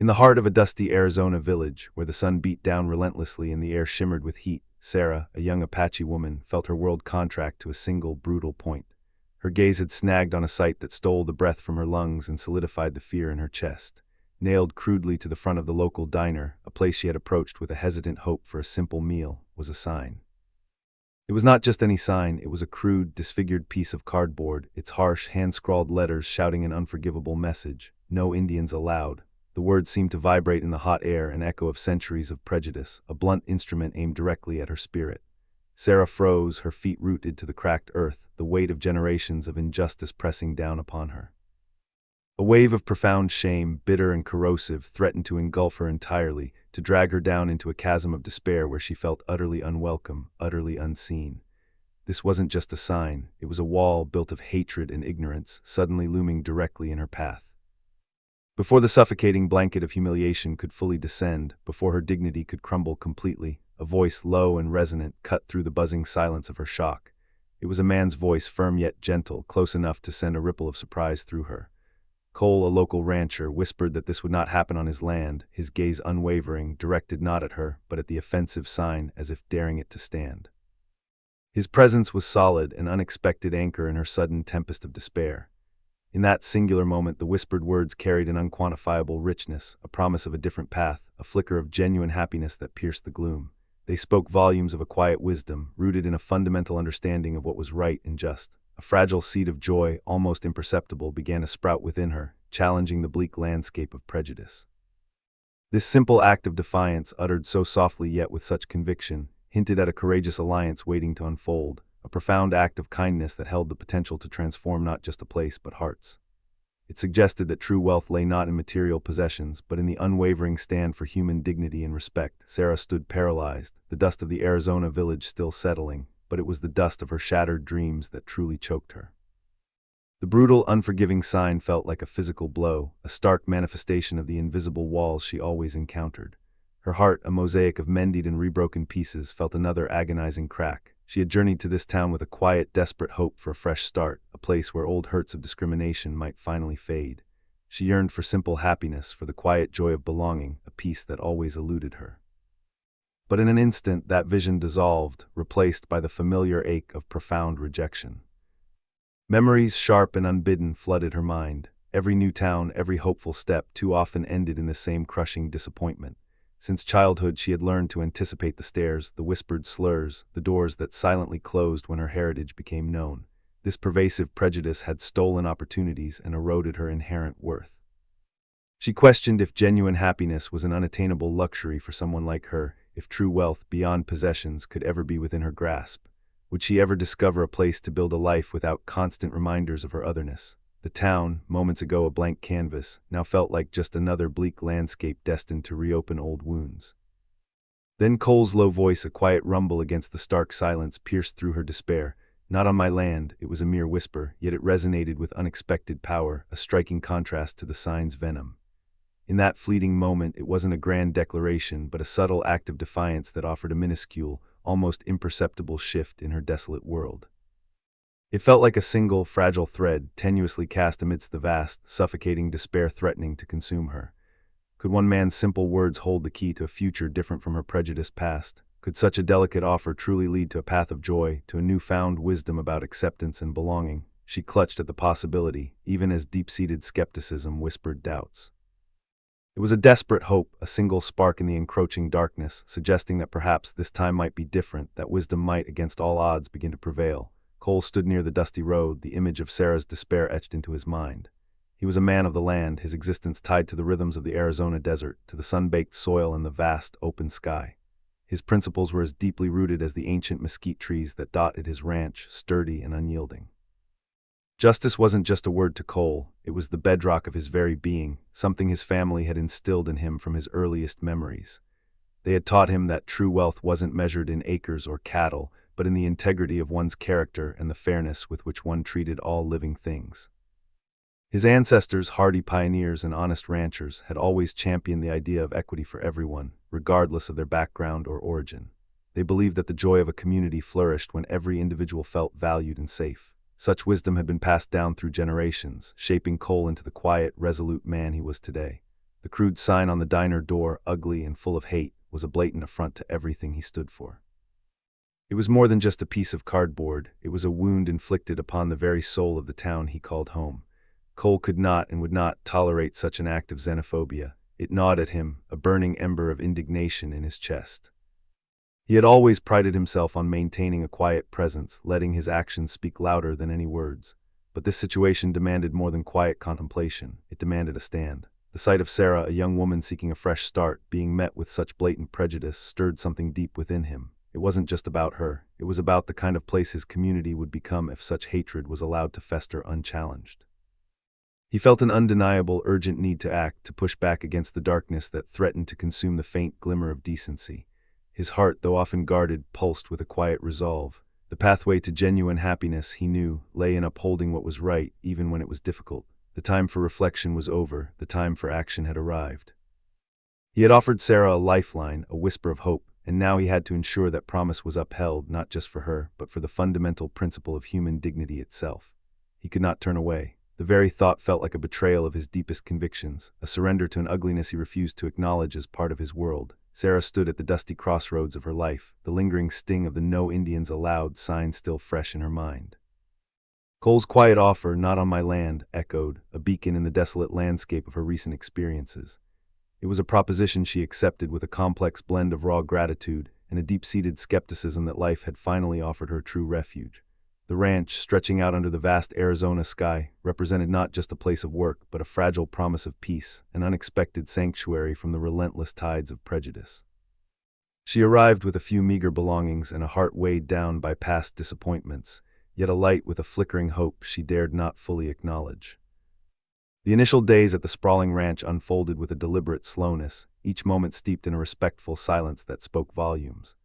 In the heart of a dusty Arizona village, where the sun beat down relentlessly and the air shimmered with heat, Sarah, a young Apache woman, felt her world contract to a single, brutal point. Her gaze had snagged on a sight that stole the breath from her lungs and solidified the fear in her chest. Nailed crudely to the front of the local diner, a place she had approached with a hesitant hope for a simple meal, was a sign. It was not just any sign, it was a crude, disfigured piece of cardboard, its harsh, hand-scrawled letters shouting an unforgivable message: "No Indians allowed." The words seemed to vibrate in the hot air, an echo of centuries of prejudice, a blunt instrument aimed directly at her spirit. Sarah froze, her feet rooted to the cracked earth, the weight of generations of injustice pressing down upon her. A wave of profound shame, bitter and corrosive, threatened to engulf her entirely, to drag her down into a chasm of despair where she felt utterly unwelcome, utterly unseen. This wasn't just a sign, it was a wall built of hatred and ignorance, suddenly looming directly in her path. Before the suffocating blanket of humiliation could fully descend, before her dignity could crumble completely, a voice low and resonant cut through the buzzing silence of her shock. It was a man's voice, firm yet gentle, close enough to send a ripple of surprise through her. Cole, a local rancher, whispered that this would not happen on his land, his gaze unwavering, directed not at her, but at the offensive sign, as if daring it to stand. His presence was solid, an unexpected anchor in her sudden tempest of despair. In that singular moment, the whispered words carried an unquantifiable richness, a promise of a different path, a flicker of genuine happiness that pierced the gloom. They spoke volumes of a quiet wisdom, rooted in a fundamental understanding of what was right and just. A fragile seed of joy, almost imperceptible, began to sprout within her, challenging the bleak landscape of prejudice. This simple act of defiance, uttered so softly yet with such conviction, hinted at a courageous alliance waiting to unfold, a profound act of kindness that held the potential to transform not just a place but hearts. It suggested that true wealth lay not in material possessions, but in the unwavering stand for human dignity and respect. Sarah stood paralyzed, the dust of the Arizona village still settling, but it was the dust of her shattered dreams that truly choked her. The brutal, unforgiving sign felt like a physical blow, a stark manifestation of the invisible walls she always encountered. Her heart, a mosaic of mended and rebroken pieces, felt another agonizing crack. She had journeyed to this town with a quiet, desperate hope for a fresh start, a place where old hurts of discrimination might finally fade. She yearned for simple happiness, for the quiet joy of belonging, a peace that always eluded her. But in an instant, that vision dissolved, replaced by the familiar ache of profound rejection. Memories, sharp and unbidden, flooded her mind. Every new town, every hopeful step, too often ended in the same crushing disappointment. Since childhood, she had learned to anticipate the stares, the whispered slurs, the doors that silently closed when her heritage became known. This pervasive prejudice had stolen opportunities and eroded her inherent worth. She questioned if genuine happiness was an unattainable luxury for someone like her, if true wealth beyond possessions could ever be within her grasp. Would she ever discover a place to build a life without constant reminders of her otherness? The town, moments ago a blank canvas, now felt like just another bleak landscape destined to reopen old wounds. Then Cole's low voice, a quiet rumble against the stark silence, pierced through her despair. "Not on my land." It was a mere whisper, yet it resonated with unexpected power, a striking contrast to the sign's venom. In that fleeting moment, it wasn't a grand declaration, but a subtle act of defiance that offered a minuscule, almost imperceptible shift in her desolate world. It felt like a single, fragile thread, tenuously cast amidst the vast, suffocating despair threatening to consume her. Could one man's simple words hold the key to a future different from her prejudiced past? Could such a delicate offer truly lead to a path of joy, to a newfound wisdom about acceptance and belonging? She clutched at the possibility, even as deep-seated skepticism whispered doubts. It was a desperate hope, a single spark in the encroaching darkness, suggesting that perhaps this time might be different, that wisdom might, against all odds, begin to prevail. Cole stood near the dusty road, the image of Sarah's despair etched into his mind. He was a man of the land, his existence tied to the rhythms of the Arizona desert, to the sun-baked soil and the vast, open sky. His principles were as deeply rooted as the ancient mesquite trees that dotted his ranch, sturdy and unyielding. Justice wasn't just a word to Cole, it was the bedrock of his very being, something his family had instilled in him from his earliest memories. They had taught him that true wealth wasn't measured in acres or cattle, but in the integrity of one's character and the fairness with which one treated all living things. His ancestors, hardy pioneers and honest ranchers, had always championed the idea of equity for everyone, regardless of their background or origin. They believed that the joy of a community flourished when every individual felt valued and safe. Such wisdom had been passed down through generations, shaping Cole into the quiet, resolute man he was today. The crude sign on the diner door, ugly and full of hate, was a blatant affront to everything he stood for. It was more than just a piece of cardboard, it was a wound inflicted upon the very soul of the town he called home. Cole could not and would not tolerate such an act of xenophobia. It gnawed at him, a burning ember of indignation in his chest. He had always prided himself on maintaining a quiet presence, letting his actions speak louder than any words. But this situation demanded more than quiet contemplation, it demanded a stand. The sight of Sarah, a young woman seeking a fresh start, being met with such blatant prejudice, stirred something deep within him. It wasn't just about her, it was about the kind of place his community would become if such hatred was allowed to fester unchallenged. He felt an undeniable, urgent need to act, to push back against the darkness that threatened to consume the faint glimmer of decency. His heart, though often guarded, pulsed with a quiet resolve. The pathway to genuine happiness, he knew, lay in upholding what was right, even when it was difficult. The time for reflection was over, the time for action had arrived. He had offered Sarah a lifeline, a whisper of hope, and now he had to ensure that promise was upheld, not just for her, but for the fundamental principle of human dignity itself. He could not turn away. The very thought felt like a betrayal of his deepest convictions, a surrender to an ugliness he refused to acknowledge as part of his world. Sarah stood at the dusty crossroads of her life, the lingering sting of the "No Indians Allowed" sign still fresh in her mind. Cole's quiet offer, "Not on my land," echoed, a beacon in the desolate landscape of her recent experiences. It was a proposition she accepted with a complex blend of raw gratitude and a deep-seated skepticism that life had finally offered her true refuge. The ranch, stretching out under the vast Arizona sky, represented not just a place of work, but a fragile promise of peace, an unexpected sanctuary from the relentless tides of prejudice. She arrived with a few meager belongings and a heart weighed down by past disappointments, yet a light with a flickering hope she dared not fully acknowledge. The initial days at the sprawling ranch unfolded with a deliberate slowness, each moment steeped in a respectful silence that spoke volumes.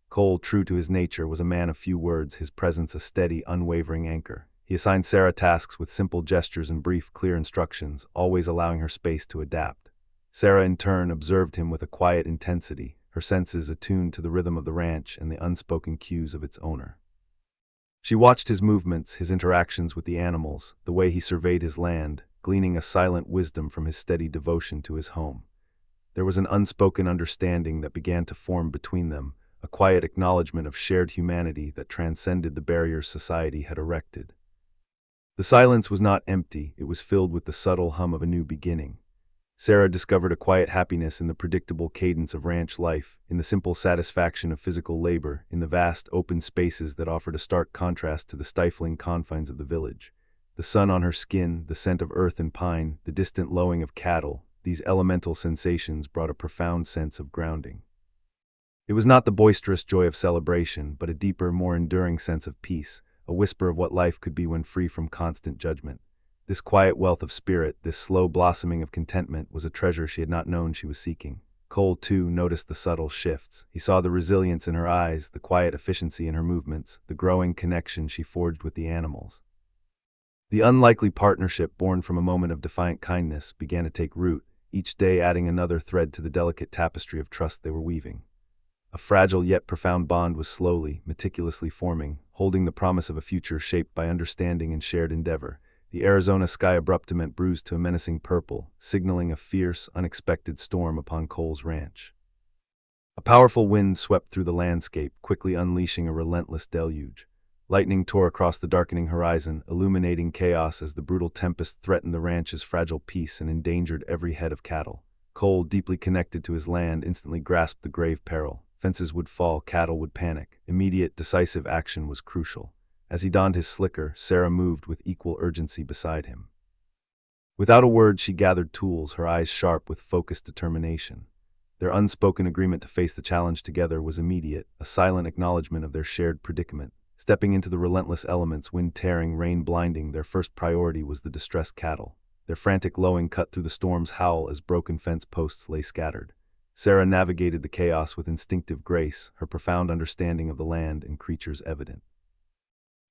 Cole, true to his nature, was a man of few words, his presence a steady, unwavering anchor. He assigned Sarah tasks with simple gestures and brief, clear instructions, always allowing her space to adapt. Sarah, in turn, observed him with a quiet intensity, her senses attuned to the rhythm of the ranch and the unspoken cues of its owner. She watched his movements, his interactions with the animals, the way he surveyed his land, gleaning a silent wisdom from his steady devotion to his home. There was an unspoken understanding that began to form between them, a quiet acknowledgement of shared humanity that transcended the barriers society had erected. The silence was not empty, it was filled with the subtle hum of a new beginning. Sarah discovered a quiet happiness in the predictable cadence of ranch life, in the simple satisfaction of physical labor, in the vast, open spaces that offered a stark contrast to the stifling confines of the village. The sun on her skin, the scent of earth and pine, the distant lowing of cattle, these elemental sensations brought a profound sense of grounding. It was not the boisterous joy of celebration, but a deeper, more enduring sense of peace, a whisper of what life could be when free from constant judgment. This quiet wealth of spirit, this slow blossoming of contentment, was a treasure she had not known she was seeking. Cole, too, noticed the subtle shifts. He saw the resilience in her eyes, the quiet efficiency in her movements, the growing connection she forged with the animals. The unlikely partnership, born from a moment of defiant kindness, began to take root, each day adding another thread to the delicate tapestry of trust they were weaving. A fragile yet profound bond was slowly, meticulously forming, holding the promise of a future shaped by understanding and shared endeavor. The Arizona sky abruptly bruised to a menacing purple, signaling a fierce, unexpected storm upon Cole's ranch. A powerful wind swept through the landscape, quickly unleashing a relentless deluge. Lightning tore across the darkening horizon, illuminating chaos as the brutal tempest threatened the ranch's fragile peace and endangered every head of cattle. Cole, deeply connected to his land, instantly grasped the grave peril. Fences would fall, cattle would panic. Immediate, decisive action was crucial. As he donned his slicker, Sarah moved with equal urgency beside him. Without a word, she gathered tools, her eyes sharp with focused determination. Their unspoken agreement to face the challenge together was immediate, a silent acknowledgement of their shared predicament. Stepping into the relentless elements, wind tearing, rain blinding, their first priority was the distressed cattle. Their frantic lowing cut through the storm's howl as broken fence posts lay scattered. Sarah navigated the chaos with instinctive grace, her profound understanding of the land and creatures evident.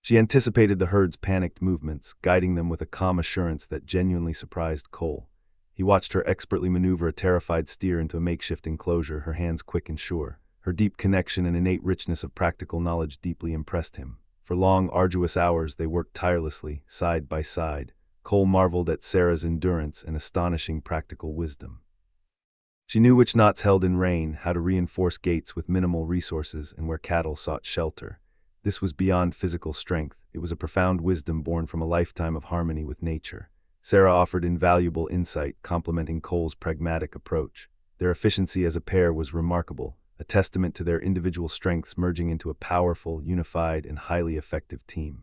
She anticipated the herd's panicked movements, guiding them with a calm assurance that genuinely surprised Cole. He watched her expertly maneuver a terrified steer into a makeshift enclosure, her hands quick and sure. Her deep connection and innate richness of practical knowledge deeply impressed him. For long, arduous hours they worked tirelessly, side by side. Cole marveled at Sarah's endurance and astonishing practical wisdom. She knew which knots held in rain, how to reinforce gates with minimal resources, and where cattle sought shelter. This was beyond physical strength. It was a profound wisdom born from a lifetime of harmony with nature. Sarah offered invaluable insight, complementing Cole's pragmatic approach. Their efficiency as a pair was remarkable, a testament to their individual strengths merging into a powerful, unified, and highly effective team.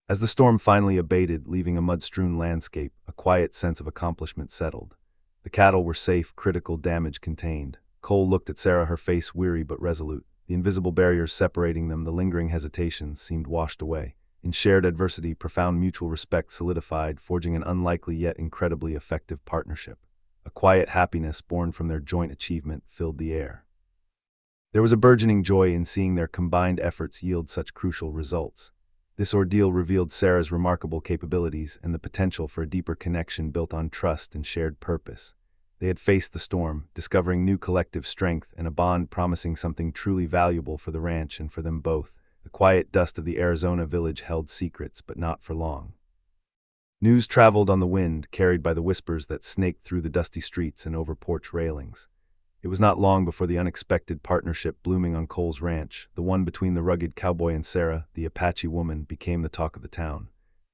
As the storm finally abated, leaving a mud-strewn landscape, a quiet sense of accomplishment settled. The cattle were safe, critical damage contained. Cole looked at Sarah, her face weary but resolute. The invisible barriers separating them, the lingering hesitations, seemed washed away. In shared adversity, profound mutual respect solidified, forging an unlikely yet incredibly effective partnership. A quiet happiness born from their joint achievement filled the air. There was a burgeoning joy in seeing their combined efforts yield such crucial results. This ordeal revealed Sarah's remarkable capabilities and the potential for a deeper connection built on trust and shared purpose. They had faced the storm, discovering new collective strength and a bond promising something truly valuable for the ranch and for them both. The quiet dust of the Arizona village held secrets, but not for long. News traveled on the wind, carried by the whispers that snaked through the dusty streets and over porch railings. It was not long before the unexpected partnership blooming on Cole's ranch, the one between the rugged cowboy and Sarah, the Apache woman, became the talk of the town.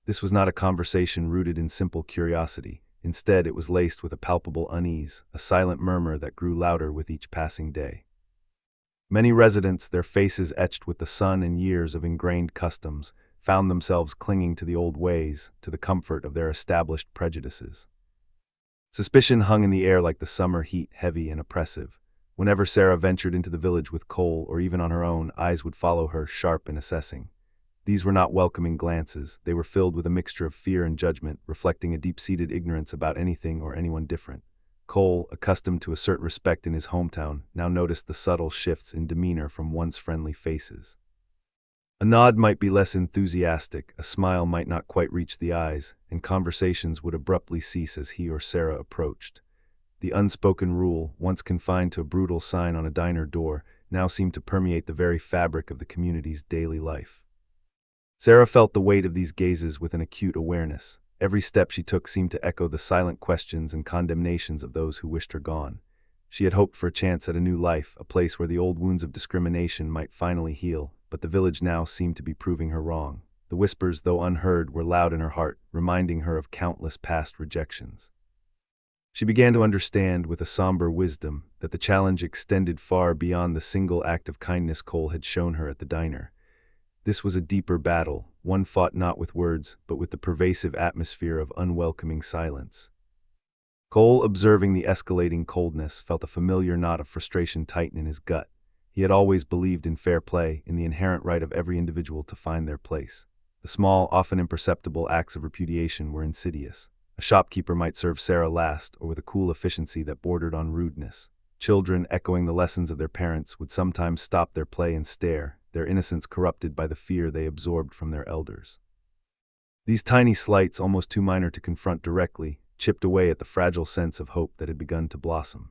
This was not a conversation rooted in simple curiosity. Instead, it was laced with a palpable unease, a silent murmur that grew louder with each passing day. Many residents, their faces etched with the sun and years of ingrained customs, found themselves clinging to the old ways, to the comfort of their established prejudices. Suspicion hung in the air like the summer heat, heavy and oppressive. Whenever Sarah ventured into the village with Cole, or even on her own, eyes would follow her, sharp and assessing. These were not welcoming glances. They were filled with a mixture of fear and judgment, reflecting a deep-seated ignorance about anything or anyone different. Cole, accustomed to assert respect in his hometown, now noticed the subtle shifts in demeanor from once friendly faces. A nod might be less enthusiastic, a smile might not quite reach the eyes, and conversations would abruptly cease as he or Sarah approached. The unspoken rule, once confined to a brutal sign on a diner door, now seemed to permeate the very fabric of the community's daily life. Sarah felt the weight of these gazes with an acute awareness. Every step she took seemed to echo the silent questions and condemnations of those who wished her gone. She had hoped for a chance at a new life, a place where the old wounds of discrimination might finally heal, but the village now seemed to be proving her wrong. The whispers, though unheard, were loud in her heart, reminding her of countless past rejections. She began to understand, with a somber wisdom, that the challenge extended far beyond the single act of kindness Cole had shown her at the diner. This was a deeper battle, one fought not with words, but with the pervasive atmosphere of unwelcoming silence. Cole, observing the escalating coldness, felt a familiar knot of frustration tighten in his gut. He had always believed in fair play, in the inherent right of every individual to find their place. The small, often imperceptible acts of repudiation were insidious. A shopkeeper might serve Sarah last, or with a cool efficiency that bordered on rudeness. Children, echoing the lessons of their parents, would sometimes stop their play and stare, their innocence corrupted by the fear they absorbed from their elders. These tiny slights, almost too minor to confront directly, chipped away at the fragile sense of hope that had begun to blossom.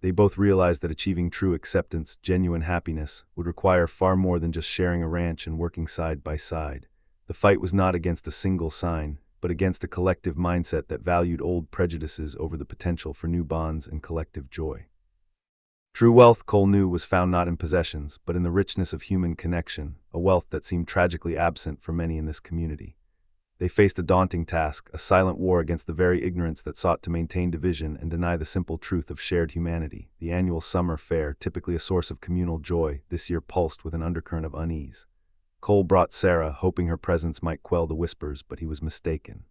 They both realized that achieving true acceptance, genuine happiness, would require far more than just sharing a ranch and working side by side. The fight was not against a single sign, but against a collective mindset that valued old prejudices over the potential for new bonds and collective joy. True wealth, Cole knew, was found not in possessions, but in the richness of human connection, a wealth that seemed tragically absent for many in this community. They faced a daunting task, a silent war against the very ignorance that sought to maintain division and deny the simple truth of shared humanity. The annual summer fair, typically a source of communal joy, this year pulsed with an undercurrent of unease. Cole brought Sarah, hoping her presence might quell the whispers, but he was mistaken.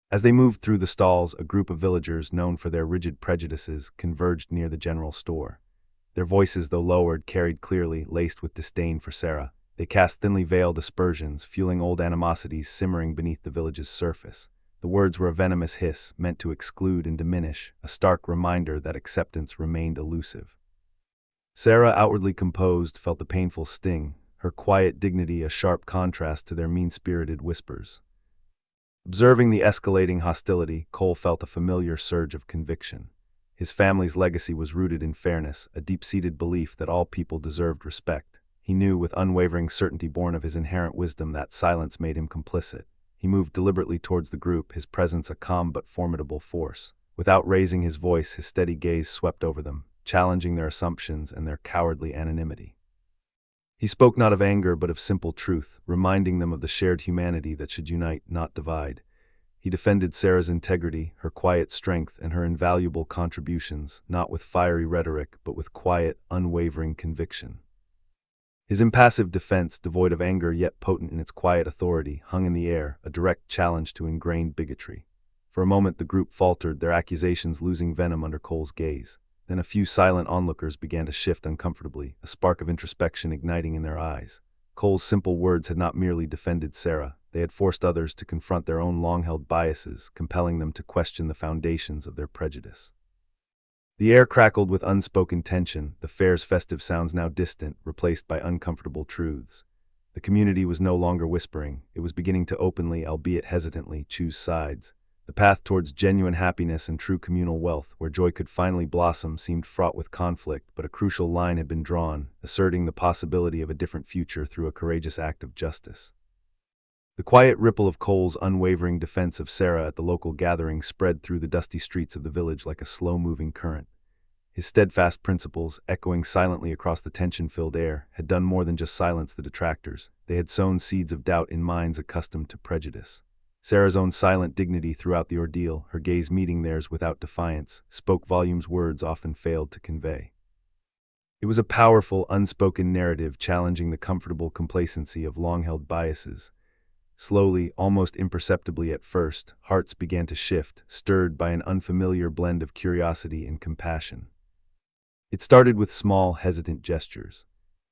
As they moved through the stalls, a group of villagers, known for their rigid prejudices, converged near the general store. Their voices, though lowered, carried clearly, laced with disdain for Sarah. They cast thinly veiled aspersions, fueling old animosities simmering beneath the village's surface. The words were a venomous hiss, meant to exclude and diminish, a stark reminder that acceptance remained elusive. Sarah, outwardly composed, felt the painful sting, her quiet dignity a sharp contrast to their mean-spirited whispers. Observing the escalating hostility, Cole felt a familiar surge of conviction. His family's legacy was rooted in fairness, a deep-seated belief that all people deserved respect. He knew with unwavering certainty born of his inherent wisdom that silence made him complicit. He moved deliberately towards the group, his presence a calm but formidable force. Without raising his voice, his steady gaze swept over them, challenging their assumptions and their cowardly anonymity. He spoke not of anger but of simple truth, reminding them of the shared humanity that should unite, not divide. He defended Sarah's integrity, her quiet strength, and her invaluable contributions, not with fiery rhetoric, but with quiet, unwavering conviction. His impassive defense, devoid of anger yet potent in its quiet authority, hung in the air, a direct challenge to ingrained bigotry. For a moment the group faltered, their accusations losing venom under Cole's gaze. Then a few silent onlookers began to shift uncomfortably, a spark of introspection igniting in their eyes. Cole's simple words had not merely defended Sarah, they had forced others to confront their own long-held biases, compelling them to question the foundations of their prejudice. The air crackled with unspoken tension, the fair's festive sounds now distant, replaced by uncomfortable truths. The community was no longer whispering, it was beginning to openly, albeit hesitantly, choose sides. The path towards genuine happiness and true communal wealth, where joy could finally blossom, seemed fraught with conflict, but a crucial line had been drawn, asserting the possibility of a different future through a courageous act of justice. The quiet ripple of Cole's unwavering defense of Sarah at the local gathering spread through the dusty streets of the village like a slow-moving current. His steadfast principles, echoing silently across the tension-filled air, had done more than just silence the detractors. They had sown seeds of doubt in minds accustomed to prejudice. Sarah's own silent dignity throughout the ordeal, her gaze meeting theirs without defiance, spoke volumes words often failed to convey. It was a powerful, unspoken narrative challenging the comfortable complacency of long-held biases. Slowly, almost imperceptibly at first, hearts began to shift, stirred by an unfamiliar blend of curiosity and compassion. It started with small, hesitant gestures.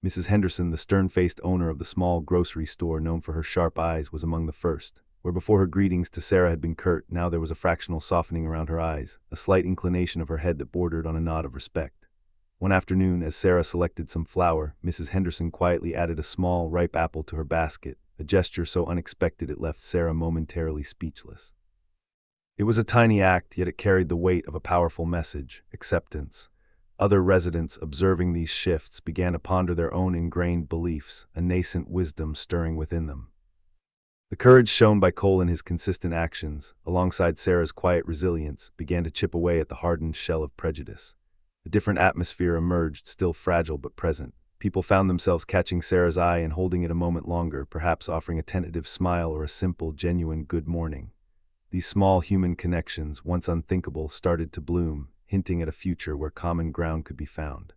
Mrs. Henderson, the stern-faced owner of the small grocery store known for her sharp eyes, was among the first. Where before her greetings to Sarah had been curt, now there was a fractional softening around her eyes, a slight inclination of her head that bordered on a nod of respect. One afternoon, as Sarah selected some flour, Mrs. Henderson quietly added a small, ripe apple to her basket, a gesture so unexpected it left Sarah momentarily speechless. It was a tiny act, yet it carried the weight of a powerful message: acceptance. Other residents, observing these shifts, began to ponder their own ingrained beliefs, a nascent wisdom stirring within them. The courage shown by Cole in his consistent actions, alongside Sarah's quiet resilience, began to chip away at the hardened shell of prejudice. A different atmosphere emerged, still fragile but present. People found themselves catching Sarah's eye and holding it a moment longer, perhaps offering a tentative smile or a simple, genuine good morning. These small human connections, once unthinkable, started to bloom, hinting at a future where common ground could be found.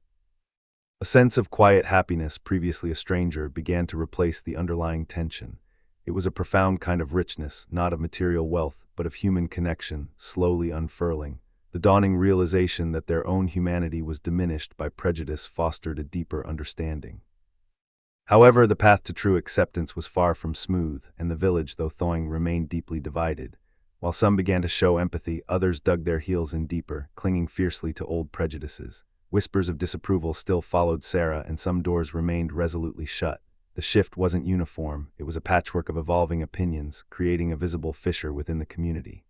A sense of quiet happiness, previously a stranger, began to replace the underlying tension. It was a profound kind of richness, not of material wealth, but of human connection, slowly unfurling. The dawning realization that their own humanity was diminished by prejudice fostered a deeper understanding. However, the path to true acceptance was far from smooth, and the village, though thawing, remained deeply divided. While some began to show empathy, others dug their heels in deeper, clinging fiercely to old prejudices. Whispers of disapproval still followed Sarah, and some doors remained resolutely shut. The shift wasn't uniform, it was a patchwork of evolving opinions, creating a visible fissure within the community.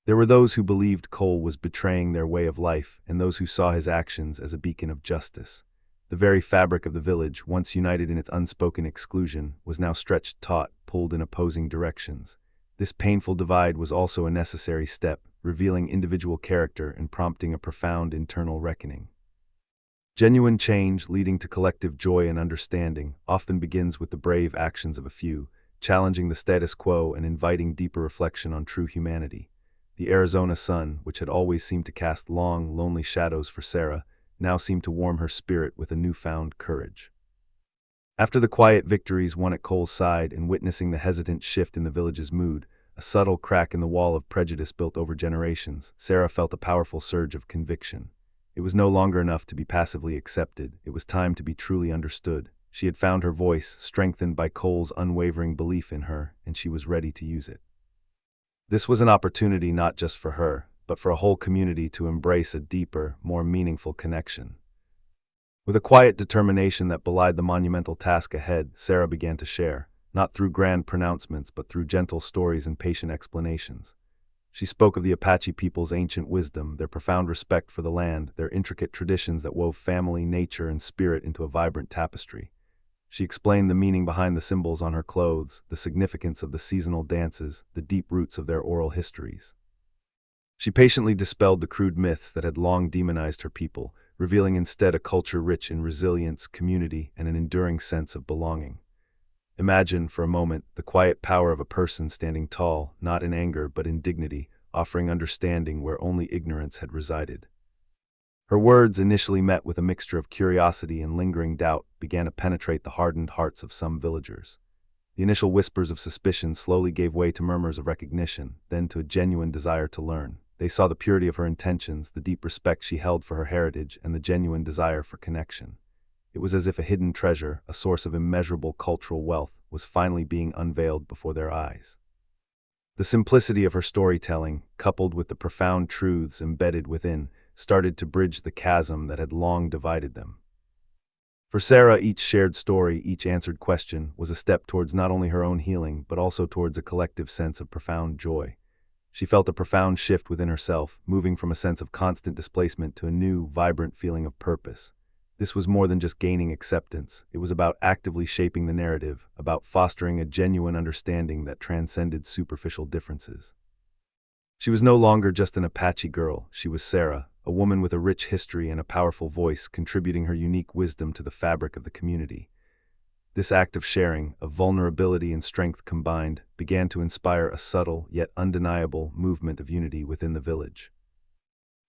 There were those who believed Cole was betraying their way of life, and those who saw his actions as a beacon of justice. The very fabric of the village, once united in its unspoken exclusion, was now stretched taut, pulled in opposing directions. This painful divide was also a necessary step, revealing individual character and prompting a profound internal reckoning. Genuine change, leading to collective joy and understanding, often begins with the brave actions of a few, challenging the status quo and inviting deeper reflection on true humanity. The Arizona sun, which had always seemed to cast long, lonely shadows for Sarah, now seemed to warm her spirit with a newfound courage. After the quiet victories won at Cole's side and witnessing the hesitant shift in the village's mood, a subtle crack in the wall of prejudice built over generations, Sarah felt a powerful surge of conviction. It was no longer enough to be passively accepted, it was time to be truly understood. She had found her voice, strengthened by Cole's unwavering belief in her, and she was ready to use it. This was an opportunity not just for her, but for a whole community to embrace a deeper, more meaningful connection. With a quiet determination that belied the monumental task ahead, Sarah began to share, not through grand pronouncements but through gentle stories and patient explanations. She spoke of the Apache people's ancient wisdom, their profound respect for the land, their intricate traditions that wove family, nature, and spirit into a vibrant tapestry. She explained the meaning behind the symbols on her clothes, the significance of the seasonal dances, the deep roots of their oral histories. She patiently dispelled the crude myths that had long demonized her people, revealing instead a culture rich in resilience, community, and an enduring sense of belonging. Imagine, for a moment, the quiet power of a person standing tall, not in anger but in dignity, offering understanding where only ignorance had resided. Her words, initially met with a mixture of curiosity and lingering doubt, began to penetrate the hardened hearts of some villagers. The initial whispers of suspicion slowly gave way to murmurs of recognition, then to a genuine desire to learn. They saw the purity of her intentions, the deep respect she held for her heritage, and the genuine desire for connection. It was as if a hidden treasure, a source of immeasurable cultural wealth, was finally being unveiled before their eyes. The simplicity of her storytelling, coupled with the profound truths embedded within, started to bridge the chasm that had long divided them. For Sarah, each shared story, each answered question, was a step towards not only her own healing, but also towards a collective sense of profound joy. She felt a profound shift within herself, moving from a sense of constant displacement to a new, vibrant feeling of purpose. This was more than just gaining acceptance. It was about actively shaping the narrative, about fostering a genuine understanding that transcended superficial differences. She was no longer just an Apache girl, she was Sarah, a woman with a rich history and a powerful voice, contributing her unique wisdom to the fabric of the community. This act of sharing, of vulnerability and strength combined, began to inspire a subtle, yet undeniable, movement of unity within the village.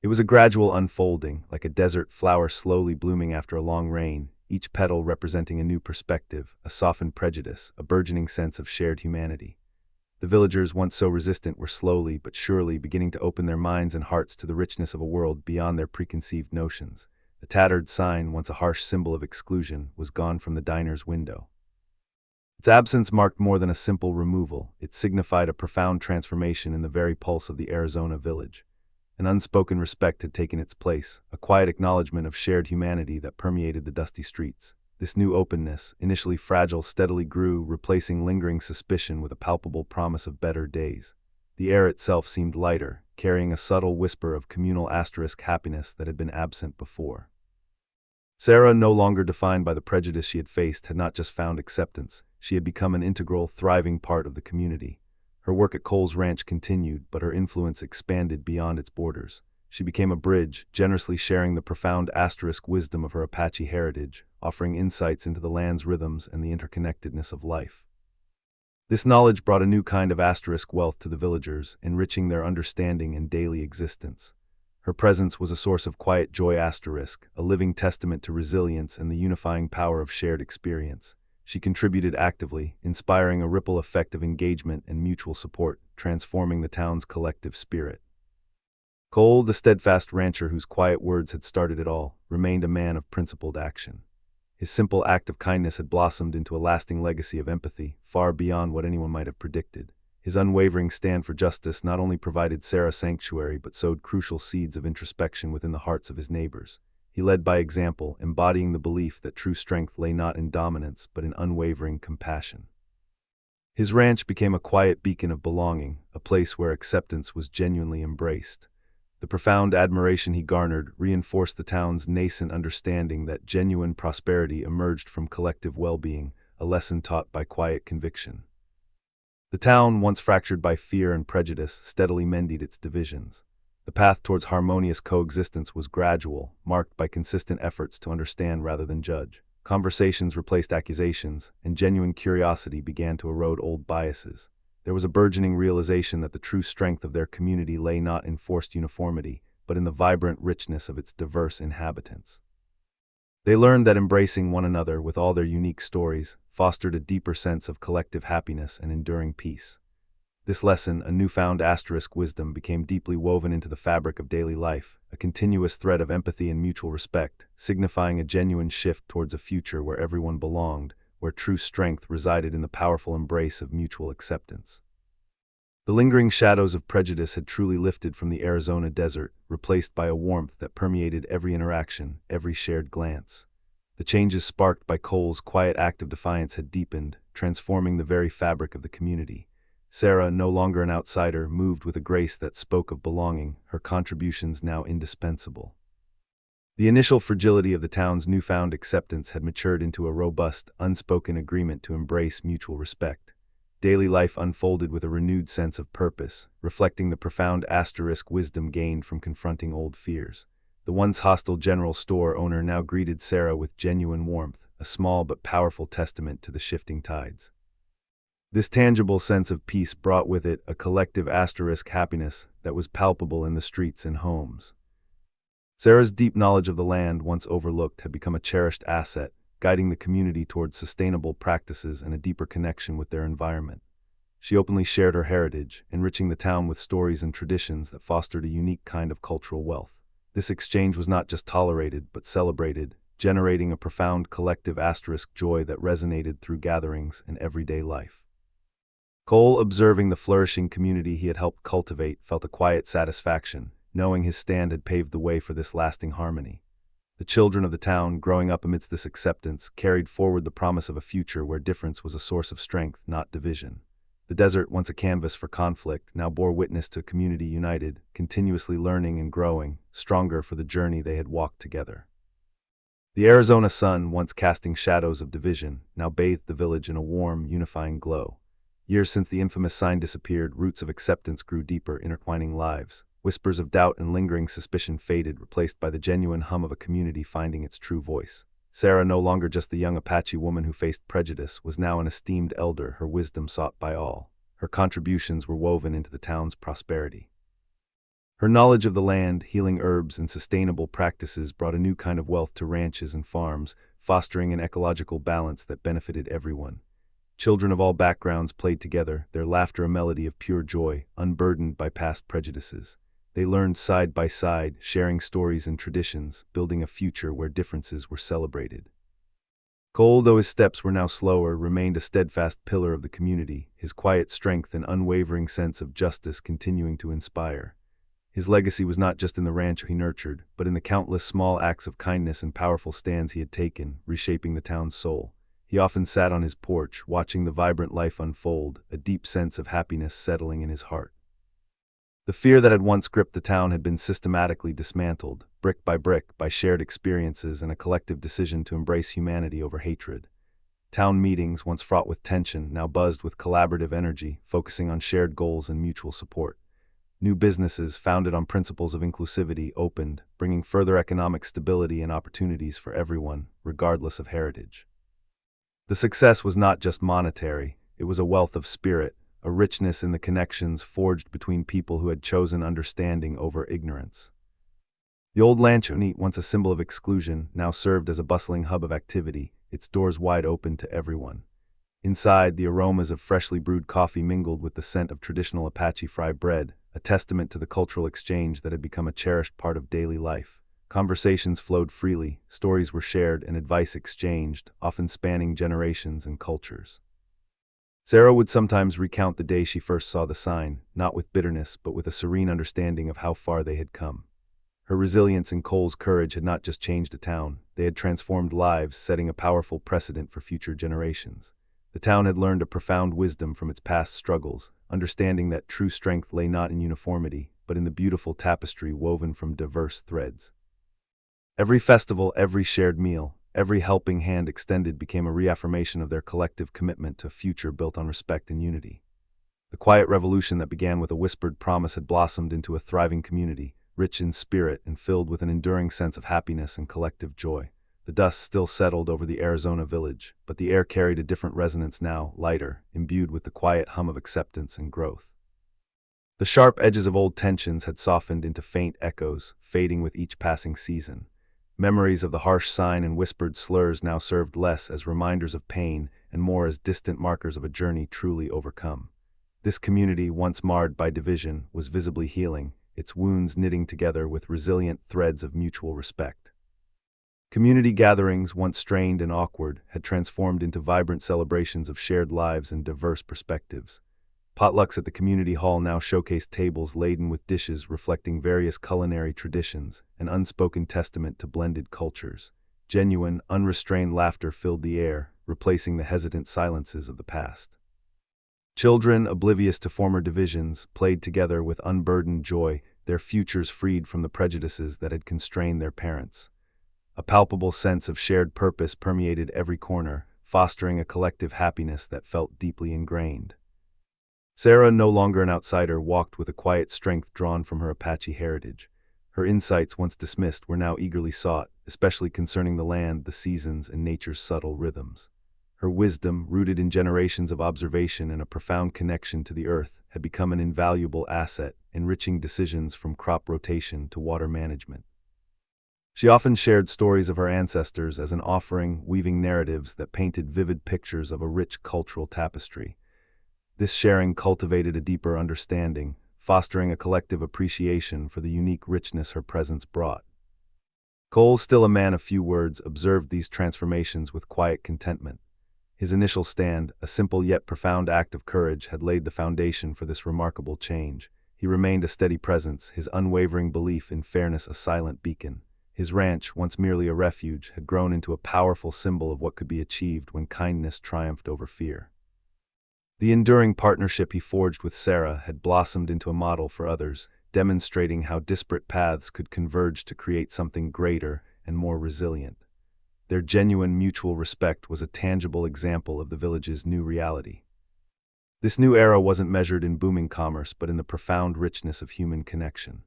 It was a gradual unfolding, like a desert flower slowly blooming after a long rain, each petal representing a new perspective, a softened prejudice, a burgeoning sense of shared humanity. The villagers, once so resistant, were slowly but surely beginning to open their minds and hearts to the richness of a world beyond their preconceived notions. The tattered sign, once a harsh symbol of exclusion, was gone from the diner's window. Its absence marked more than a simple removal. It signified a profound transformation in the very pulse of the Arizona village. An unspoken respect had taken its place, a quiet acknowledgement of shared humanity that permeated the dusty streets. This new openness, initially fragile, steadily grew, replacing lingering suspicion with a palpable promise of better days. The air itself seemed lighter, carrying a subtle whisper of communal happiness that had been absent before. Sarah, no longer defined by the prejudice she had faced, had not just found acceptance, she had become an integral, thriving part of the community. Her work at Cole's Ranch continued, but her influence expanded beyond its borders. She became a bridge, generously sharing the profound wisdom of her Apache heritage, offering insights into the land's rhythms and the interconnectedness of life. This knowledge brought a new kind of wealth to the villagers, enriching their understanding and daily existence. Her presence was a source of quiet joy, a living testament to resilience and the unifying power of shared experience. She contributed actively, inspiring a ripple effect of engagement and mutual support, transforming the town's collective spirit. Cole, the steadfast rancher whose quiet words had started it all, remained a man of principled action. His simple act of kindness had blossomed into a lasting legacy of empathy, far beyond what anyone might have predicted. His unwavering stand for justice not only provided Sarah sanctuary but sowed crucial seeds of introspection within the hearts of his neighbors. He led by example, embodying the belief that true strength lay not in dominance but in unwavering compassion. His ranch became a quiet beacon of belonging, a place where acceptance was genuinely embraced. The profound admiration he garnered reinforced the town's nascent understanding that genuine prosperity emerged from collective well-being, a lesson taught by quiet conviction. The town, once fractured by fear and prejudice, steadily mended its divisions. The path towards harmonious coexistence was gradual, marked by consistent efforts to understand rather than judge. Conversations replaced accusations, and genuine curiosity began to erode old biases. There was a burgeoning realization that the true strength of their community lay not in forced uniformity, but in the vibrant richness of its diverse inhabitants. They learned that embracing one another with all their unique stories fostered a deeper sense of collective happiness and enduring peace. This lesson, a newfound wisdom, became deeply woven into the fabric of daily life, a continuous thread of empathy and mutual respect, signifying a genuine shift towards a future where everyone belonged, where true strength resided in the powerful embrace of mutual acceptance. The lingering shadows of prejudice had truly lifted from the Arizona desert, replaced by a warmth that permeated every interaction, every shared glance. The changes sparked by Cole's quiet act of defiance had deepened, transforming the very fabric of the community. Sarah, no longer an outsider, moved with a grace that spoke of belonging, her contributions now indispensable. The initial fragility of the town's newfound acceptance had matured into a robust, unspoken agreement to embrace mutual respect. daily life unfolded with a renewed sense of purpose, reflecting the profound asterisk wisdom gained from confronting old fears. The once hostile general store owner now greeted Sarah with genuine warmth, a small but powerful testament to the shifting tides. This tangible sense of peace brought with it a collective asterisk happiness that was palpable in the streets and homes. Sarah's deep knowledge of the land, once overlooked, had become a cherished asset, guiding the community towards sustainable practices and a deeper connection with their environment. She openly shared her heritage, enriching the town with stories and traditions that fostered a unique kind of cultural wealth. This exchange was not just tolerated, but celebrated, generating a profound collective asterisk joy that resonated through gatherings and everyday life. Cole, observing the flourishing community he had helped cultivate, felt a quiet satisfaction, knowing his stand had paved the way for this lasting harmony. The children of the town, growing up amidst this acceptance, carried forward the promise of a future where difference was a source of strength, not division. The desert, once a canvas for conflict, now bore witness to a community united, continuously learning and growing, stronger for the journey they had walked together. The Arizona sun, once casting shadows of division, now bathed the village in a warm, unifying glow. Years since the infamous sign disappeared, roots of acceptance grew deeper, intertwining lives. Whispers of doubt and lingering suspicion faded, replaced by the genuine hum of a community finding its true voice. Sarah, no longer just the young Apache woman who faced prejudice, was now an esteemed elder, her wisdom sought by all. Her contributions were woven into the town's prosperity. Her knowledge of the land, healing herbs, and sustainable practices brought a new kind of wealth to ranches and farms, fostering an ecological balance that benefited everyone. Children of all backgrounds played together, their laughter a melody of pure joy, unburdened by past prejudices. They learned side by side, sharing stories and traditions, building a future where differences were celebrated. Cole, though his steps were now slower, remained a steadfast pillar of the community, his quiet strength and unwavering sense of justice continuing to inspire. His legacy was not just in the ranch he nurtured, but in the countless small acts of kindness and powerful stands he had taken, reshaping the town's soul. He often sat on his porch, watching the vibrant life unfold, a deep sense of happiness settling in his heart. The fear that had once gripped the town had been systematically dismantled, brick by shared experiences and a collective decision to embrace humanity over hatred. Town meetings, once fraught with tension, now buzzed with collaborative energy, focusing on shared goals and mutual support. New businesses, founded on principles of inclusivity, opened, bringing further economic stability and opportunities for everyone, regardless of heritage. The success was not just monetary, it was a wealth of spirit, a richness in the connections forged between people who had chosen understanding over ignorance. The old Lanchonite, once a symbol of exclusion, now served as a bustling hub of activity, its doors wide open to everyone. Inside, the aromas of freshly brewed coffee mingled with the scent of traditional Apache fry bread, a testament to the cultural exchange that had become a cherished part of daily life. Conversations flowed freely, stories were shared, and advice exchanged, often spanning generations and cultures. Sarah would sometimes recount the day she first saw the sign, not with bitterness, but with a serene understanding of how far they had come. Her resilience and Cole's courage had not just changed a town, they had transformed lives, setting a powerful precedent for future generations. The town had learned a profound wisdom from its past struggles, understanding that true strength lay not in uniformity, but in the beautiful tapestry woven from diverse threads. Every festival, every shared meal, every helping hand extended became a reaffirmation of their collective commitment to a future built on respect and unity. The quiet revolution that began with a whispered promise had blossomed into a thriving community, rich in spirit and filled with an enduring sense of happiness and collective joy. The dust still settled over the Arizona village, but the air carried a different resonance now, lighter, imbued with the quiet hum of acceptance and growth. The sharp edges of old tensions had softened into faint echoes, fading with each passing season. Memories of the harsh sign and whispered slurs now served less as reminders of pain and more as distant markers of a journey truly overcome. This community, once marred by division, was visibly healing, its wounds knitting together with resilient threads of mutual respect. Community gatherings, once strained and awkward, had transformed into vibrant celebrations of shared lives and diverse perspectives. Potlucks at the community hall now showcased tables laden with dishes reflecting various culinary traditions, an unspoken testament to blended cultures. Genuine, unrestrained laughter filled the air, replacing the hesitant silences of the past. Children, oblivious to former divisions, played together with unburdened joy, their futures freed from the prejudices that had constrained their parents. A palpable sense of shared purpose permeated every corner, fostering a collective happiness that felt deeply ingrained. Sarah, no longer an outsider, walked with a quiet strength drawn from her Apache heritage. Her insights, once dismissed, were now eagerly sought, especially concerning the land, the seasons, and nature's subtle rhythms. Her wisdom, rooted in generations of observation and a profound connection to the earth, had become an invaluable asset, enriching decisions from crop rotation to water management. She often shared stories of her ancestors as an offering, weaving narratives that painted vivid pictures of a rich cultural tapestry. This sharing cultivated a deeper understanding, fostering a collective appreciation for the unique richness her presence brought. Cole, still a man of few words, observed these transformations with quiet contentment. His initial stand, a simple yet profound act of courage, had laid the foundation for this remarkable change. He remained a steady presence, his unwavering belief in fairness a silent beacon. His ranch, once merely a refuge, had grown into a powerful symbol of what could be achieved when kindness triumphed over fear. The enduring partnership he forged with Sarah had blossomed into a model for others, demonstrating how disparate paths could converge to create something greater and more resilient. Their genuine mutual respect was a tangible example of the village's new reality. This new era wasn't measured in booming commerce, but in the profound richness of human connection.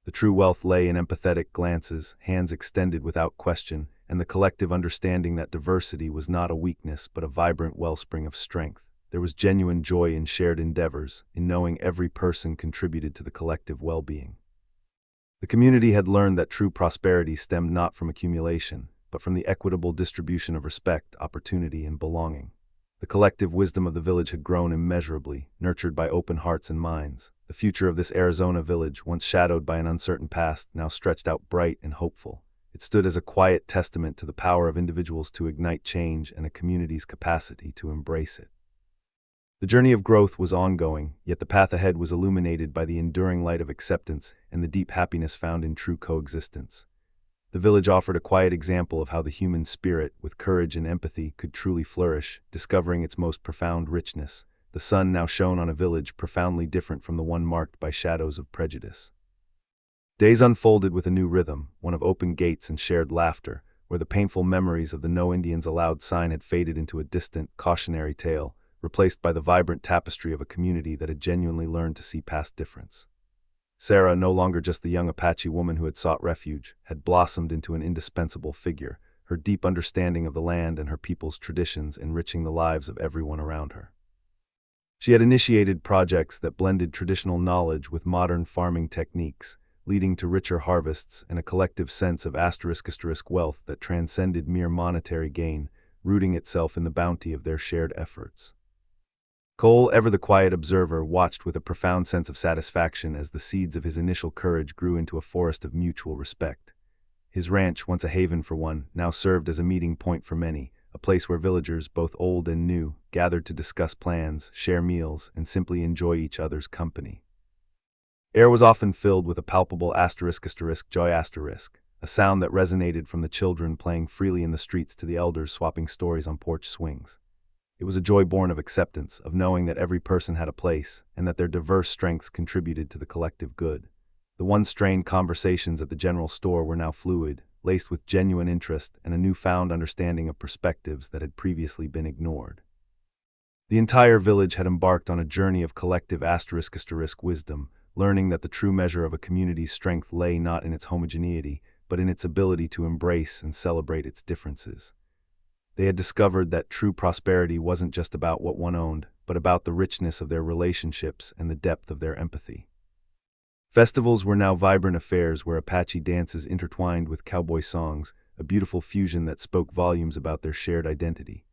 The true wealth lay in empathetic glances, hands extended without question, and the collective understanding that diversity was not a weakness but a vibrant wellspring of strength. There was genuine joy in shared endeavors, in knowing every person contributed to the collective well-being. The community had learned that true prosperity stemmed not from accumulation, but from the equitable distribution of respect, opportunity, and belonging. The collective wisdom of the village had grown immeasurably, nurtured by open hearts and minds. The future of this Arizona village, once shadowed by an uncertain past, now stretched out bright and hopeful. It stood as a quiet testament to the power of individuals to ignite change and a community's capacity to embrace it. The journey of growth was ongoing, yet the path ahead was illuminated by the enduring light of acceptance and the deep happiness found in true coexistence. The village offered a quiet example of how the human spirit, with courage and empathy, could truly flourish, discovering its most profound richness. The sun now shone on a village profoundly different from the one marked by shadows of prejudice. Days unfolded with a new rhythm, one of open gates and shared laughter, where the painful memories of the "No Indians Allowed" sign had faded into a distant, cautionary tale, replaced by the vibrant tapestry of a community that had genuinely learned to see past difference. Sarah, no longer just the young Apache woman who had sought refuge, had blossomed into an indispensable figure, her deep understanding of the land and her people's traditions enriching the lives of everyone around her. She had initiated projects that blended traditional knowledge with modern farming techniques, leading to richer harvests and a collective sense of ** wealth that transcended mere monetary gain, rooting itself in the bounty of their shared efforts. Cole, ever the quiet observer, watched with a profound sense of satisfaction as the seeds of his initial courage grew into a forest of mutual respect. His ranch, once a haven for one, now served as a meeting point for many, a place where villagers, both old and new, gathered to discuss plans, share meals, and simply enjoy each other's company. Air was often filled with a palpable ** joy*, a sound that resonated from the children playing freely in the streets to the elders swapping stories on porch swings. It was a joy born of acceptance, of knowing that every person had a place, and that their diverse strengths contributed to the collective good. The once strained conversations at the general store were now fluid, laced with genuine interest and a newfound understanding of perspectives that had previously been ignored. The entire village had embarked on a journey of collective ** wisdom, learning that the true measure of a community's strength lay not in its homogeneity, but in its ability to embrace and celebrate its differences. They had discovered that true prosperity wasn't just about what one owned, but about the richness of their relationships and the depth of their empathy. Festivals were now vibrant affairs where Apache dances intertwined with cowboy songs, a beautiful fusion that spoke volumes about their shared identity.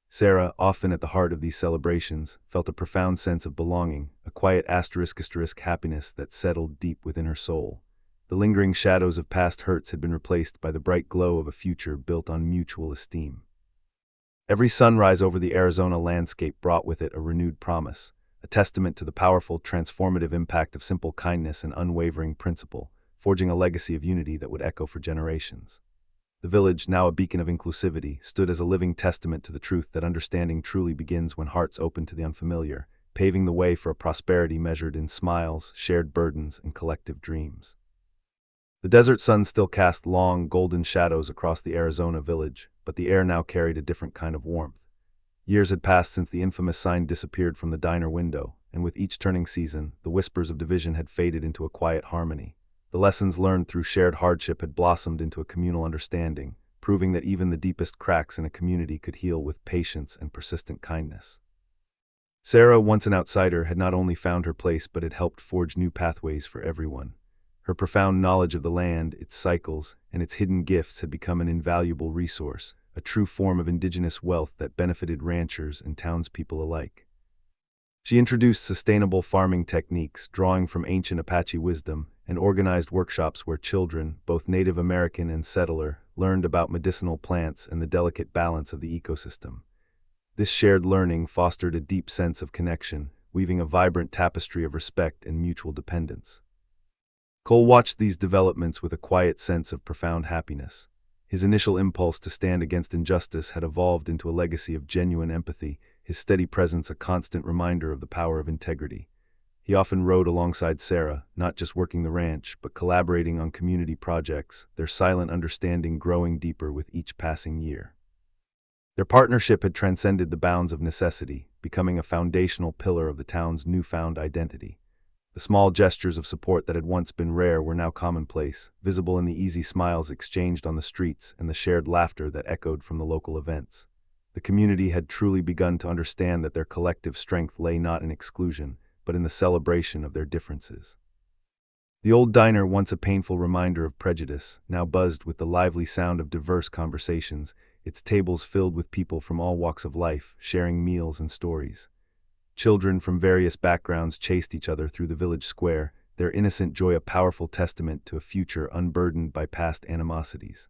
Sarah, often at the heart of these celebrations, felt a profound sense of belonging, a quiet ** happiness that settled deep within her soul. The lingering shadows of past hurts had been replaced by the bright glow of a future built on mutual esteem. Every sunrise over the Arizona landscape brought with it a renewed promise, a testament to the powerful, transformative impact of simple kindness and unwavering principle, forging a legacy of unity that would echo for generations. The village, now a beacon of inclusivity, stood as a living testament to the truth that understanding truly begins when hearts open to the unfamiliar, paving the way for a prosperity measured in smiles, shared burdens, and collective dreams. The desert sun still cast long, golden shadows across the Arizona village, but the air now carried a different kind of warmth. Years had passed since the infamous sign disappeared from the diner window, and with each turning season, the whispers of division had faded into a quiet harmony. The lessons learned through shared hardship had blossomed into a communal understanding, proving that even the deepest cracks in a community could heal with patience and persistent kindness. Sarah, once an outsider, had not only found her place but had helped forge new pathways for everyone. Her profound knowledge of the land, its cycles, and its hidden gifts had become an invaluable resource, a true form of indigenous wealth that benefited ranchers and townspeople alike. She introduced sustainable farming techniques, drawing from ancient Apache wisdom, and organized workshops where children, both Native American and settler, learned about medicinal plants and the delicate balance of the ecosystem. This shared learning fostered a deep sense of connection, weaving a vibrant tapestry of respect and mutual dependence. Cole watched these developments with a quiet sense of profound happiness. His initial impulse to stand against injustice had evolved into a legacy of genuine empathy, his steady presence a constant reminder of the power of integrity. He often rode alongside Sarah, not just working the ranch, but collaborating on community projects, their silent understanding growing deeper with each passing year. Their partnership had transcended the bounds of necessity, becoming a foundational pillar of the town's newfound identity. The small gestures of support that had once been rare were now commonplace, visible in the easy smiles exchanged on the streets and the shared laughter that echoed from the local events. The community had truly begun to understand that their collective strength lay not in exclusion, but in the celebration of their differences. The old diner, once a painful reminder of prejudice, now buzzed with the lively sound of diverse conversations, its tables filled with people from all walks of life, sharing meals and stories. Children from various backgrounds chased each other through the village square, their innocent joy a powerful testament to a future unburdened by past animosities.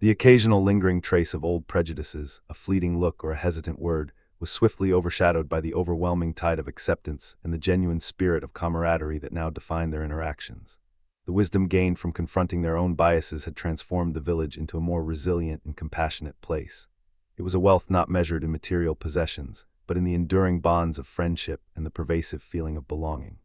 The occasional lingering trace of old prejudices, a fleeting look or a hesitant word, was swiftly overshadowed by the overwhelming tide of acceptance and the genuine spirit of camaraderie that now defined their interactions. The wisdom gained from confronting their own biases had transformed the village into a more resilient and compassionate place. It was a wealth not measured in material possessions, but in the enduring bonds of friendship and the pervasive feeling of belonging.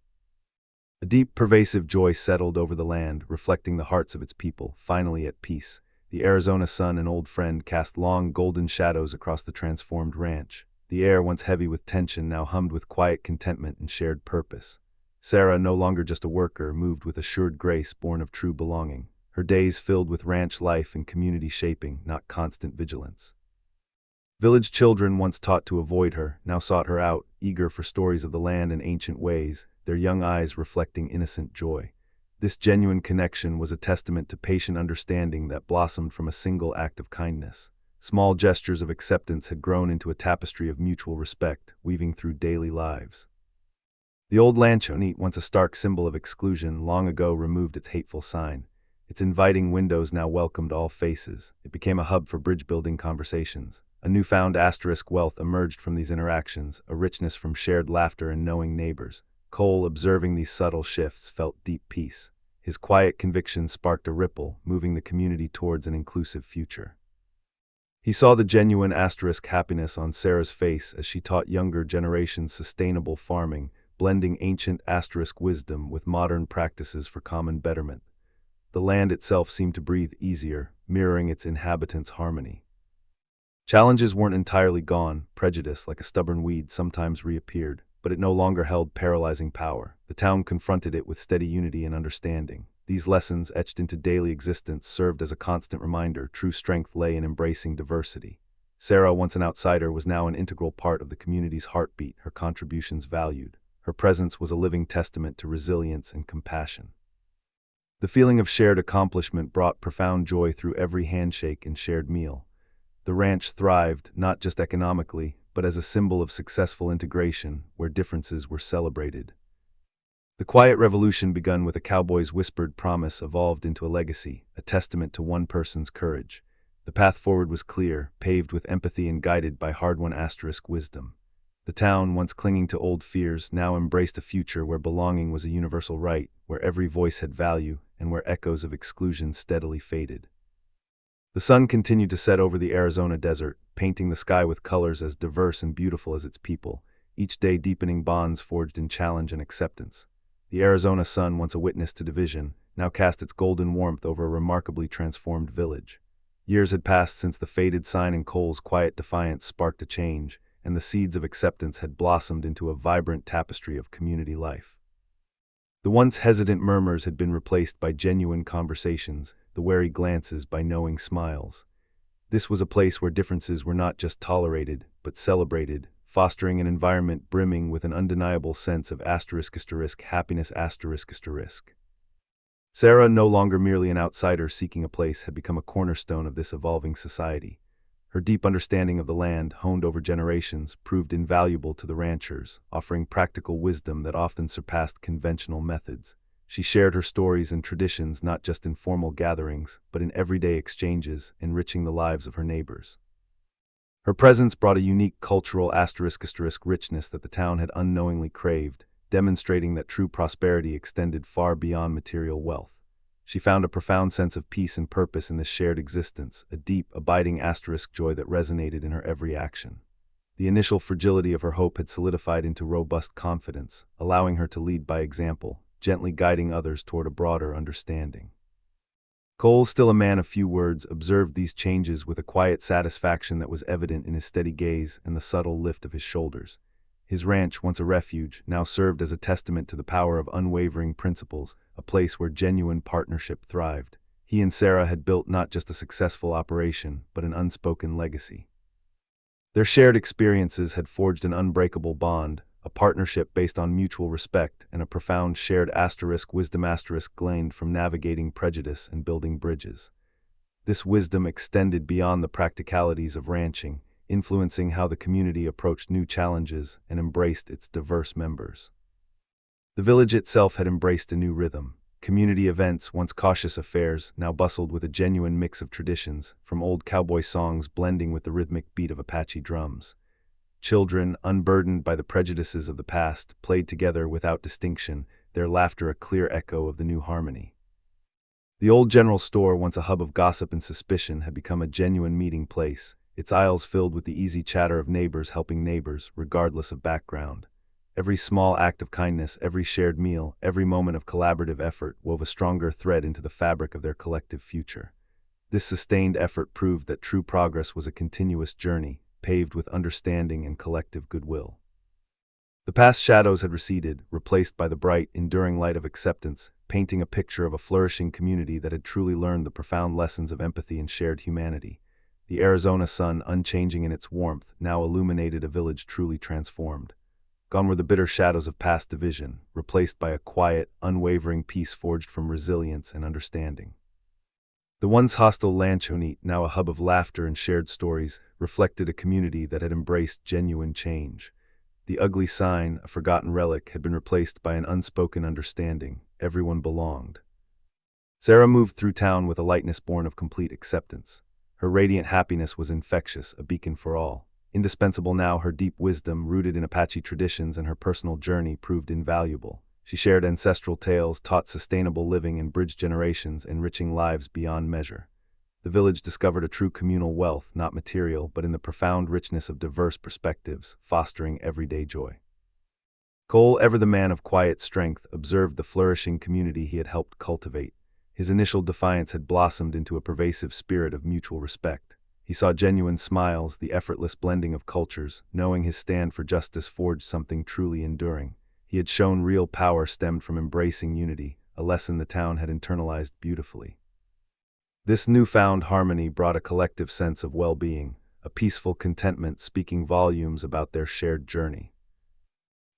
A deep, pervasive joy settled over the land, reflecting the hearts of its people, finally at peace. The Arizona sun, an old friend, cast long, golden shadows across the transformed ranch. The air, once heavy with tension, now hummed with quiet contentment and shared purpose. Sarah, no longer just a worker, moved with assured grace born of true belonging, her days filled with ranch life and community shaping, not constant vigilance. Village children, once taught to avoid her, now sought her out, eager for stories of the land and ancient ways, their young eyes reflecting innocent joy. This genuine connection was a testament to patient understanding that blossomed from a single act of kindness. Small gestures of acceptance had grown into a tapestry of mutual respect, weaving through daily lives. The old lanchonete, once a stark symbol of exclusion, long ago removed its hateful sign. Its inviting windows now welcomed all faces. It became a hub for bridge-building conversations. A newfound asterisk wealth emerged from these interactions, a richness from shared laughter and knowing neighbors. Cole, observing these subtle shifts, felt deep peace. His quiet conviction sparked a ripple, moving the community towards an inclusive future. He saw the genuine asterisk happiness on Sarah's face as she taught younger generations sustainable farming, blending ancient asterisk wisdom with modern practices for common betterment. The land itself seemed to breathe easier, mirroring its inhabitants' harmony. Challenges weren't entirely gone. Prejudice, like a stubborn weed, sometimes reappeared, but it no longer held paralyzing power. The town confronted it with steady unity and understanding. These lessons, etched into daily existence, served as a constant reminder true strength lay in embracing diversity. Sarah, once an outsider, was now an integral part of the community's heartbeat, her contributions valued. Her presence was a living testament to resilience and compassion. The feeling of shared accomplishment brought profound joy through every handshake and shared meal. The ranch thrived, not just economically, but as a symbol of successful integration, where differences were celebrated. The quiet revolution, begun with a cowboy's whispered promise, evolved into a legacy, a testament to one person's courage. The path forward was clear, paved with empathy and guided by hard-won asterisk wisdom. The town, once clinging to old fears, now embraced a future where belonging was a universal right, where every voice had value, and where echoes of exclusion steadily faded. The sun continued to set over the Arizona desert, painting the sky with colors as diverse and beautiful as its people, each day deepening bonds forged in challenge and acceptance. The Arizona sun, once a witness to division, now cast its golden warmth over a remarkably transformed village. Years had passed since the faded sign, and Cole's quiet defiance sparked a change, and the seeds of acceptance had blossomed into a vibrant tapestry of community life. The once hesitant murmurs had been replaced by genuine conversations, the wary glances by knowing smiles. This was a place where differences were not just tolerated, but celebrated, fostering an environment brimming with an undeniable sense of happiness. Sarah, no longer merely an outsider seeking a place, had become a cornerstone of this evolving society. Her deep understanding of the land, honed over generations, proved invaluable to the ranchers, offering practical wisdom that often surpassed conventional methods. She shared her stories and traditions not just in formal gatherings, but in everyday exchanges, enriching the lives of her neighbors. Her presence brought a unique cultural richness that the town had unknowingly craved, demonstrating that true prosperity extended far beyond material wealth. She found a profound sense of peace and purpose in this shared existence, a deep, abiding joy that resonated in her every action. The initial fragility of her hope had solidified into robust confidence, allowing her to lead by example, gently guiding others toward a broader understanding. Cole, still a man of few words, observed these changes with a quiet satisfaction that was evident in his steady gaze and the subtle lift of his shoulders. His ranch, once a refuge, now served as a testament to the power of unwavering principles, a place where genuine partnership thrived. He and Sarah had built not just a successful operation, but an unspoken legacy. Their shared experiences had forged an unbreakable bond, a partnership based on mutual respect and a profound shared wisdom gleaned from navigating prejudice and building bridges. This wisdom extended beyond the practicalities of ranching, influencing how the community approached new challenges and embraced its diverse members. The village itself had embraced a new rhythm. Community events, once cautious affairs, now bustled with a genuine mix of traditions, from old cowboy songs blending with the rhythmic beat of Apache drums. Children, unburdened by the prejudices of the past, played together without distinction, their laughter a clear echo of the new harmony. The old general store, once a hub of gossip and suspicion, had become a genuine meeting place, its aisles filled with the easy chatter of neighbors helping neighbors, regardless of background. Every small act of kindness, every shared meal, every moment of collaborative effort wove a stronger thread into the fabric of their collective future. This sustained effort proved that true progress was a continuous journey, paved with understanding and collective goodwill. The past shadows had receded, replaced by the bright, enduring light of acceptance, painting a picture of a flourishing community that had truly learned the profound lessons of empathy and shared humanity. The Arizona sun, unchanging in its warmth, now illuminated a village truly transformed. Gone were the bitter shadows of past division, replaced by a quiet, unwavering peace forged from resilience and understanding. The once hostile Lanchonite, now a hub of laughter and shared stories, reflected a community that had embraced genuine change. The ugly sign, a forgotten relic, had been replaced by an unspoken understanding. Everyone belonged. Sarah moved through town with a lightness born of complete acceptance. Her radiant happiness was infectious, a beacon for all. Indispensable now, her deep wisdom, rooted in Apache traditions and her personal journey, proved invaluable. She shared ancestral tales, taught sustainable living, and bridged generations, enriching lives beyond measure. The village discovered a true communal wealth, not material, but in the profound richness of diverse perspectives, fostering everyday joy. Cole, ever the man of quiet strength, observed the flourishing community he had helped cultivate. His initial defiance had blossomed into a pervasive spirit of mutual respect. He saw genuine smiles, the effortless blending of cultures, knowing his stand for justice forged something truly enduring. He had shown real power stemmed from embracing unity, a lesson the town had internalized beautifully. This newfound harmony brought a collective sense of well-being, a peaceful contentment speaking volumes about their shared journey.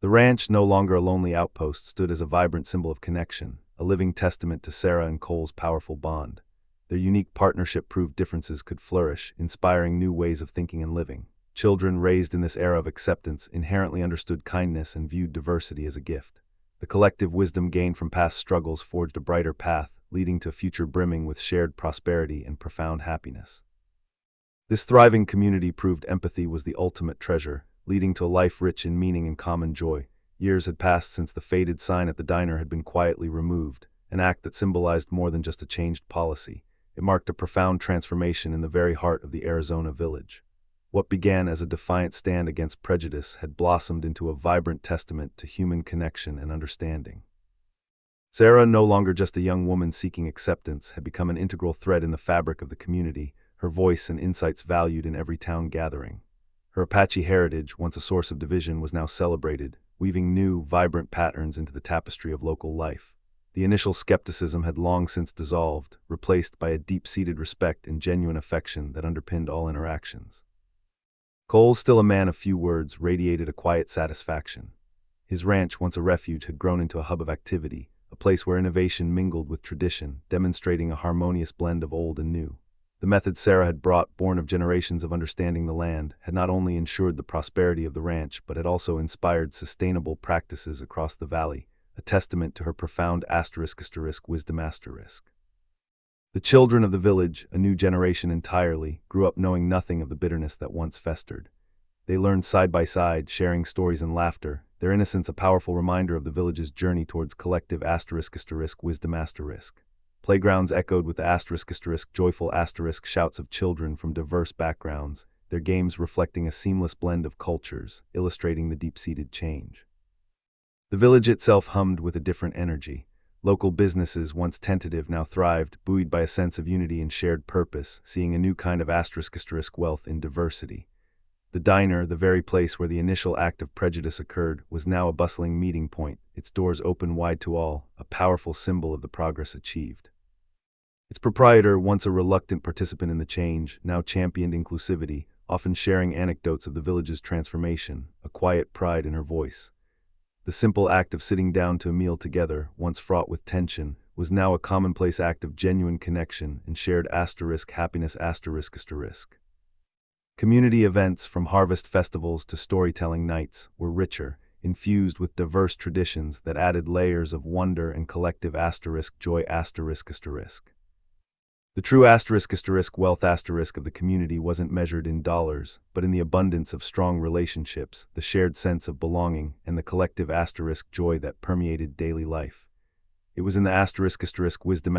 The ranch, no longer a lonely outpost, stood as a vibrant symbol of connection, a living testament to Sarah and Cole's powerful bond. Their unique partnership proved differences could flourish, inspiring new ways of thinking and living. Children raised in this era of acceptance inherently understood kindness and viewed diversity as a gift. The collective wisdom gained from past struggles forged a brighter path, leading to a future brimming with shared prosperity and profound happiness. This thriving community proved empathy was the ultimate treasure, leading to a life rich in meaning and common joy. Years had passed since the faded sign at the diner had been quietly removed, an act that symbolized more than just a changed policy. It marked a profound transformation in the very heart of the Arizona village. What began as a defiant stand against prejudice had blossomed into a vibrant testament to human connection and understanding. Sarah, no longer just a young woman seeking acceptance, had become an integral thread in the fabric of the community, her voice and insights valued in every town gathering. Her Apache heritage, once a source of division, was now celebrated, weaving new, vibrant patterns into the tapestry of local life. The initial skepticism had long since dissolved, replaced by a deep-seated respect and genuine affection that underpinned all interactions. Cole, still a man of few words, radiated a quiet satisfaction. His ranch, once a refuge, had grown into a hub of activity, a place where innovation mingled with tradition, demonstrating a harmonious blend of old and new. The method Sarah had brought, born of generations of understanding the land, had not only ensured the prosperity of the ranch, but had also inspired sustainable practices across the valley, a testament to her profound wisdom. The children of the village, a new generation entirely, grew up knowing nothing of the bitterness that once festered. They learned side by side, sharing stories and laughter, their innocence a powerful reminder of the village's journey towards collective wisdom. Playgrounds echoed with the joyful shouts of children from diverse backgrounds, their games reflecting a seamless blend of cultures, illustrating the deep-seated change. The village itself hummed with a different energy. Local businesses, once tentative, now thrived, buoyed by a sense of unity and shared purpose, seeing a new kind of wealth in diversity. The diner, the very place where the initial act of prejudice occurred, was now a bustling meeting point, its doors open wide to all, a powerful symbol of the progress achieved. Its proprietor, once a reluctant participant in the change, now championed inclusivity, often sharing anecdotes of the village's transformation, a quiet pride in her voice. The simple act of sitting down to a meal together, once fraught with tension, was now a commonplace act of genuine connection and shared happiness. Community events, from harvest festivals to storytelling nights, were richer, infused with diverse traditions that added layers of wonder and collective joy. The true wealth of the community wasn't measured in dollars, but in the abundance of strong relationships, the shared sense of belonging, and the collective joy that permeated daily life. It was in the wisdom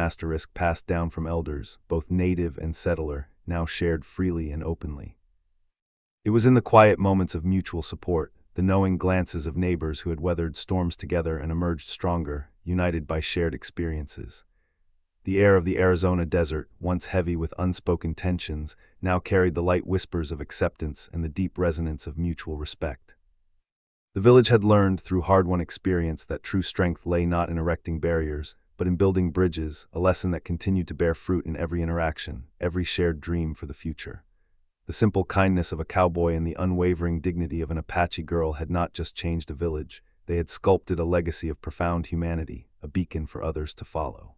passed down from elders, both native and settler, now shared freely and openly. It was in the quiet moments of mutual support, the knowing glances of neighbors who had weathered storms together and emerged stronger, united by shared experiences. The air of the Arizona desert, once heavy with unspoken tensions, now carried the light whispers of acceptance and the deep resonance of mutual respect. The village had learned through hard-won experience that true strength lay not in erecting barriers, but in building bridges, a lesson that continued to bear fruit in every interaction, every shared dream for the future. The simple kindness of a cowboy and the unwavering dignity of an Apache girl had not just changed a village, they had sculpted a legacy of profound humanity, a beacon for others to follow.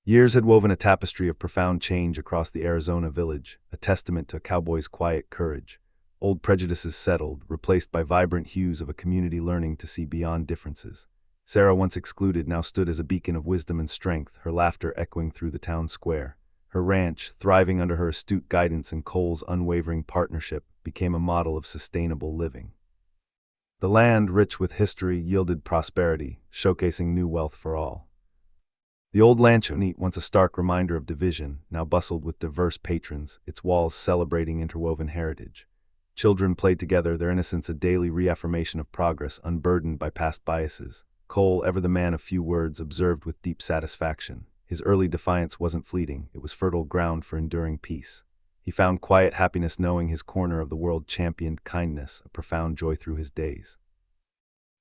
Years had woven a tapestry of profound change across the Arizona village, a testament to a cowboy's quiet courage. Old prejudices settled, replaced by vibrant hues of a community learning to see beyond differences. Sarah, once excluded, now stood as a beacon of wisdom and strength, her laughter echoing through the town square. Her ranch, thriving under her astute guidance and Cole's unwavering partnership, became a model of sustainable living. The land, rich with history, yielded prosperity, showcasing new wealth for all. The old lanchonete, once a stark reminder of division, now bustled with diverse patrons, its walls celebrating interwoven heritage. Children played together, their innocence a daily reaffirmation of progress, unburdened by past biases. Cole, ever the man of few words, observed with deep satisfaction. His early defiance wasn't fleeting, it was fertile ground for enduring peace. He found quiet happiness knowing his corner of the world championed kindness, a profound joy through his days.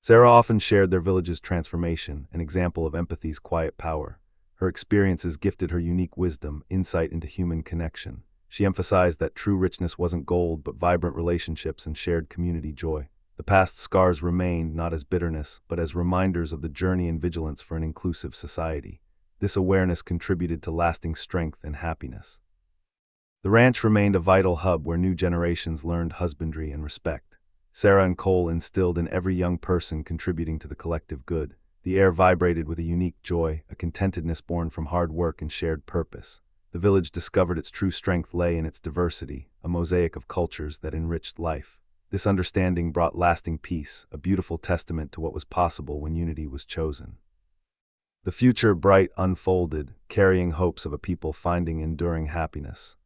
Sarah often shared their village's transformation, an example of empathy's quiet power. Her experiences gifted her unique wisdom, insight into human connection. She emphasized that true richness wasn't gold, but vibrant relationships and shared community joy. The past scars remained, not as bitterness, but as reminders of the journey and vigilance for an inclusive society. This awareness contributed to lasting strength and happiness. The ranch remained a vital hub where new generations learned husbandry and respect. Sarah and Cole instilled in every young person contributing to the collective good. The air vibrated with a unique joy, a contentedness born from hard work and shared purpose. The village discovered its true strength lay in its diversity, a mosaic of cultures that enriched life. This understanding brought lasting peace, a beautiful testament to what was possible when unity was chosen. The future, bright, unfolded, carrying hopes of a people finding enduring happiness.